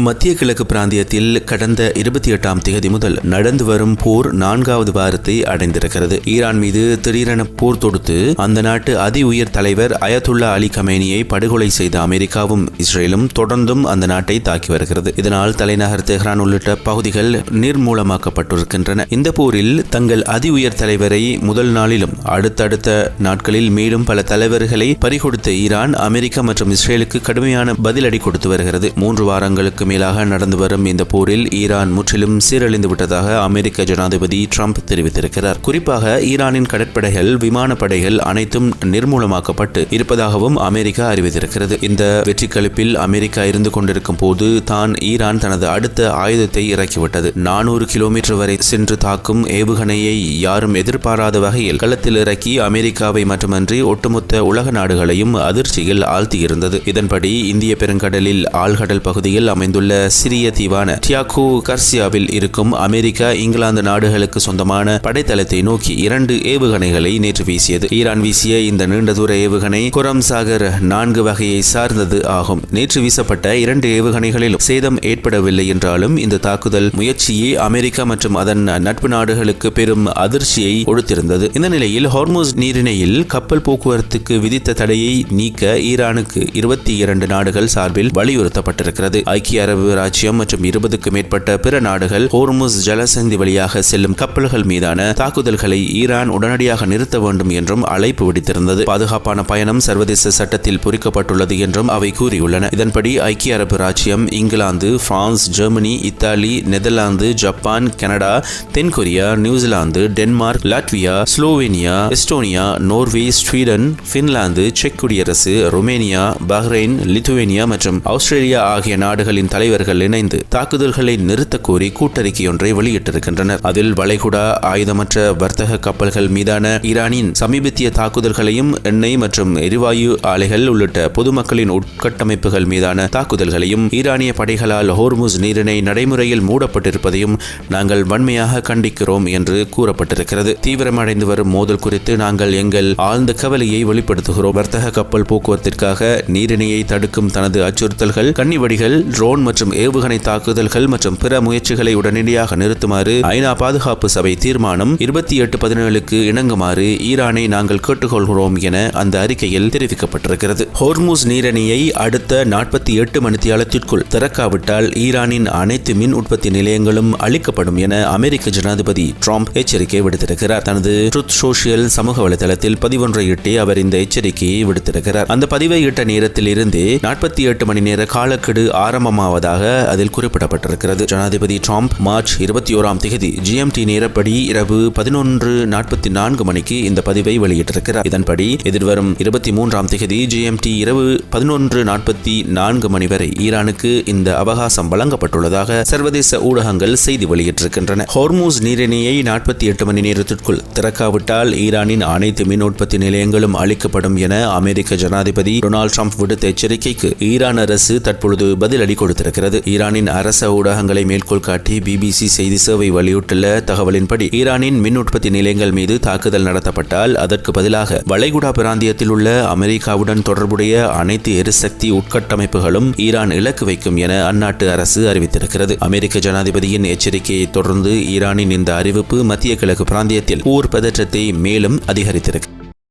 மத்திய கிழக்கு பிராந்தியத்தில் கடந்த 28ஆம் தேதி முதல் நடந்து வரும் போர் 4வது வாரத்தை அடைந்திருக்கிறது. ஈரான் மீது திடீரென போர் தொடுத்து அந்த நாட்டு அதி உயர் தலைவர் அயதுல்லா அலி கமேனியை படுகொலை செய்த அமெரிக்காவும் இஸ்ரேலும் தொடர்ந்தும் அந்த நாட்டை தாக்கி வருகிறது. இதனால் தலைநகர் தெஹ்ரான் உள்ளிட்ட பகுதிகள் நிர்மூலமாக்கப்பட்டிருக்கின்றன. இந்த போரில் தங்கள் அதி உயர் தலைவரை முதல் நாளிலும் அடுத்தடுத்த நாட்களில் மேலும் பல தலைவர்களை பறிகொடுத்த ஈரான் அமெரிக்கா மற்றும் இஸ்ரேலுக்கு கடுமையான பதிலடி கொடுத்து வருகிறது. 3 வாரங்களுக்கு மேலாக நடந்து வரும் இந்த போரில் ஈரான் முற்றிலும் சீரழிந்து விட்டதாக அமெரிக்க ஜனாதிபதி ட்ரம்ப் தெரிவித்திருக்கிறார். குறிப்பாக ஈரானின் கடற்படைகள், விமானப்படைகள் அனைத்தும் நிர்மூலமாக்கப்பட்டு இருப்பதாகவும் அமெரிக்கா அறிவித்திருக்கிறது. இந்த வெற்றி களிப்பில் அமெரிக்கா இருந்து கொண்டிருக்கும் போது தான் ஈரான் தனது அடுத்த ஆயுதத்தை இறக்கிவிட்டது. 400 கிலோமீட்டர் வரை சென்று தாக்கும் ஏவுகணையை யாரும் எதிர்பாராத வகையில் களத்தில் இறக்கி அமெரிக்காவை மட்டுமன்றி ஒட்டுமொத்த உலக நாடுகளையும் அதிர்ச்சியில் ஆழ்த்தியிருந்தது. இதன்படி இந்திய பெருங்கடலில் ஆழ்கடல் பகுதியில் அமைந்துள்ள சிறிய தீவான டியாகோ கர்சியாவில் இருக்கும் அமெரிக்கா, இங்கிலாந்து நாடுகளுக்கு சொந்தமான படைத்தளத்தை நோக்கி 2 ஏவுகணைகளை நேற்று வீசியது. ஈரான் வீசிய இந்த நீண்ட தூர ஏவுகணை குரம் சாகர் 4 வகையை சார்ந்தது ஆகும். நேற்று வீசப்பட்ட 2 ஏவுகணைகளிலும் சேதம் ஏற்படவில்லை என்றாலும் இந்த தாக்குதல் முயற்சியே அமெரிக்கா மற்றும் அதன் நட்பு நாடுகளுக்கு பெரும் அதிர்ச்சியை கொடுத்திருந்தது. இந்த நிலையில் ஹார்முஸ் நீரிணையில் கப்பல் போக்குவரத்துக்கு விதித்த தடையை நீக்க ஈரானுக்கு 22 நாடுகள் சார்பில் வலியுறுத்தப்பட்டிருக்கிறது. ஐக்கிய அரபு ராச்சியம் மற்றும் 20க்கும் மேற்பட்ட பிற நாடுகள் ஹோர்முஸ் ஜலசந்தி வழியாக செல்லும் கப்பல்கள் மீதான தாக்குதல்களை ஈரான் உடனடியாக நிறுத்த வேண்டும் என்றும் அழைப்பு விடுத்திருந்தது. பாதுகாப்பான பயணம் சர்வதேச சட்டத்தில் பொறிக்கப்பட்டுள்ளது என்றும் அவை கூறியுள்ளன. இதன்படி ஐக்கிய அரபு ராச்சியம், இங்கிலாந்து, France, Germany, Italy, Netherlands, Japan, Canada, தென்கொரியா, New Zealand, Denmark, Latvia, Slovenia, Estonia, Norway, Sweden, Finland, செக் குடியரசு, ருமேனியா, பஹ்ரைன், லித்துவேனியா மற்றும் ஆஸ்திரேலியா ஆகிய நாடுகளின் தலைவர்கள் இணைந்து தாக்குதல்களை நிறுத்த கோரி கூட்டறிக்கையொன்றை வெளியிட்டிருக்கின்றனர். அதில் வளைகுடா ஆயுதமற்ற வர்த்தக கப்பல்கள் மீதான ஈரானின் சமீபத்திய தாக்குதல்களையும், எண்ணெய் மற்றும் எரிவாயு ஆலைகள் உள்ளிட்ட பொதுமக்களின் உட்கட்டமைப்புகள் மீதான தாக்குதல்களையும், ஈரானிய படைகளால் ஹோர்முஸ் நீரிணை நடைமுறையில் மூடப்பட்டிருப்பதையும் நாங்கள் வன்மையாக கண்டிக்கிறோம் என்று கூறப்பட்டிருக்கிறது. தீவிரமடைந்து வரும் மோதல் குறித்து நாங்கள் எங்கள் ஆழ்ந்த கவலையை வெளிப்படுத்துகிறோம். வர்த்தக கப்பல் போக்குவரத்திற்காக நீரிணையை தடுக்கும் தனது அச்சுறுத்தல்கள், கன்னிவடிகள், ட்ரோன் மற்றும் ஏவுகணை தாக்குதல்கள் மற்றும் பிற முயற்சிகளை உடனடியாக நிறுத்துமாறு ஐநா பாதுகாப்பு சபை தீர்மானம் 2817க்கு இணங்குமாறு ஈரானை நாங்கள் கேட்டுக்கொள்கிறோம் என அந்த அறிக்கையில் தெரிவிக்கப்பட்டிருக்கிறது. ஹோர்முஸ் நீரிணையை அடுத்த 48 மணித்தியாலத்திற்குள் திறக்காவிட்டால் ஈரானின் அனைத்து மின் உற்பத்தி நிலையங்களும் அளிக்கப்படும் என அமெரிக்க ஜனாதிபதி ட்ரம்ப் எச்சரிக்கை விடுத்திருக்கிறார். தனது ட்ரூத் சோஷியல் சமூக வலைதளத்தில் பதிவொன்றை இட்டு அவர் இந்த எச்சரிக்கையை விடுத்திருக்கிறார். அந்த பதிவை இட்ட நேரத்தில் இருந்தே 48 மணி நேர காலக்கெடு ஆரம்பமாவதாக அதில் குறிப்பிடப்பட்டிருக்கிறது. ஜனாதிபதி ட்ரம்ப் மார்ச் 21ஆம் தேதி GMT நேரப்படி இரவு 11:44 மணிக்கு இந்த பதிவை வெளியிட்டிருக்கிறார். இதன்படி எதிர்வரும் 23ஆம் தேதி GMT இரவு 11:44 மணி வரை ஈரானுக்கு இந்த அவகாசம் வழங்கப்பட்டுள்ளதாக சர்வதேச ஊடகங்கள் செய்தி வெளியிட்டிருக்கின்றன. ஹோர்முஸ் நீரிணையை 48 மணி நேரத்திற்குள் திறக்காவிட்டால் ஈரானின் அனைத்து மின் உற்பத்தி நிலையங்களும் அளிக்கப்படும் என அமெரிக்க ஜனாதிபதி டொனால்ட் ட்ரம்ப் விடுத்த எச்சரிக்கைக்கு ஈரான் அரசு தற்பொழுது பதிலடி கொடுத்திருக்கிறது. ஈரானின் அரச ஊடகங்களை மேற்கோள் காட்டி BBC செய்தி சேவை வெளியிட்டுள்ள தகவலின்படி ஈரானின் மின் உற்பத்தி நிலையங்கள் மீது தாக்குதல் நடத்தப்பட்டால் அதற்கு பதிலாக வளைகுடா பிராந்தியத்தில் உள்ள அமெரிக்காவுடன் தொடர்புடைய அனைத்து எரிசக்தி உட்கட்டமைப்புகளும் ஈரான் இலக்கு வைக்கும் என அந்நாட்டு அரசு அறிவித்திருக்கிறது. அமெரிக்க ஜனாதிபதியின் எச்சரிக்கையை தொடர்ந்து ஈரானின் இந்த அறிவிப்பு மத்திய கிழக்கு பிராந்தியத்தில் போர் பதற்றத்தை மேலும் அதிகரித்திருக்கிறது.